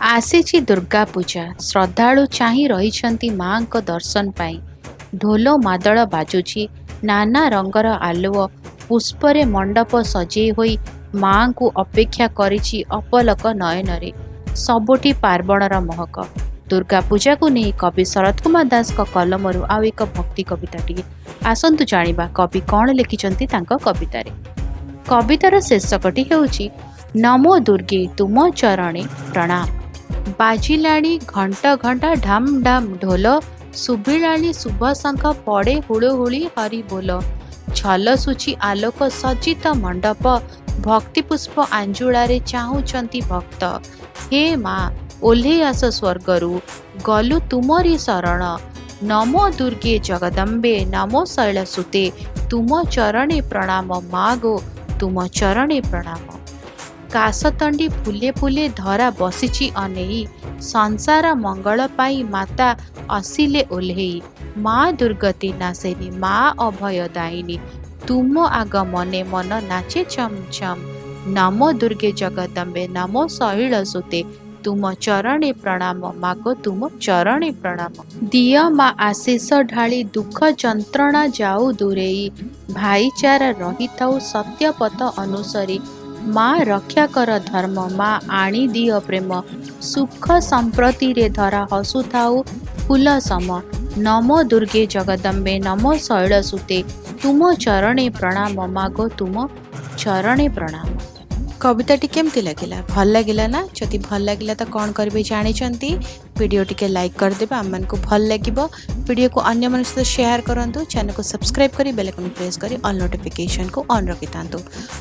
आसीची दुर्गा पूजा श्रद्धालु चाहि रहिछन्ति माँको दर्शन पाई। ढोल मादल बाजुछि, नाना रंगर आलुओ पुष्परे मंडप सजेई होई माँ को अपेक्षा करिछि अपलक नयनरे। सबुठी पार्वणर महक। दुर्गा पूजा को नहीं कवि शरत कुमार दास का कलमरु आउ एक भक्ति कविताटी आसंतु जानिबा कवि कौन लिखिछन्ति तांको कवितारे। कवितार शीर्षकटी हेउछि नमो दुर्गे तुम चरणे प्रणाम। बाजिलाणी घंट घंट ढाम ढाम ढोल, सुबिलाणी शुभ शंख पड़े हुड़ुहुड़ी हरि बोल। झलसुची आलोक सज्जित मंडप, भक्ति पुष्प आंजुलारे चाहुचंती भक्त। हे माँ ओल्हे आस स्वर्गरु गलु तुमरी शरण। नमो दुर्गे जगदम्बे नमो शैलसुते, तुम चरणे प्रणाम माँ गो तुम चरणे प्रणाम। काशतंडी फुले फुले धरा बसिछि अनेई, संसार मंगल पाई माता असिले ओल्हेई। माँ दुर्गति नाशेनी माँ अभय दायिनी, तुम आग मने मन नाचे छम छम। नमो दुर्गे जगदम्बे नमो शैलसुते, तुम चरणे प्रणाम मागो तुम चरणे प्रणाम। दिय माँ आशीष ढाली दुख जंत्रणा जाऊ दूरेई, भाईचारा रही थाउ सत्य पथ अनुसरी। माँ रक्षा कर धर्म माँ आनी दिय प्रेम, सुख संप्रति रे धरा हसु थाउ फूल सम। नमो दुर्गे जगदम्बे नमो शैलसुते, तुम चरणे प्रणाम मागो तुम चरणे प्रणाम। कविताटी केमती लगिला? भल लगिला ना? जदि भल लगिला तो कौन करेंगे जानी, वीडियो टिके लाइक करदेवे, आम को भल लगे। वीडियो को अन्य मन सहित शेयर करूँ, चैनल को सब्सक्राइब करी बेल आइकन प्रेस करी ऑल नोटिफिकेशन को ऑन रखि था।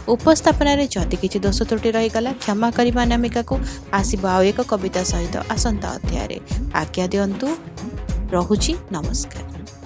उपस्थापन जदि किसी दोष त्रुटि रहीगला क्षमा करी अनामिका को। आसब आउ एक कविता सहित आसंता अध्याय आज्ञा दिंतु। रहुछि नमस्कार।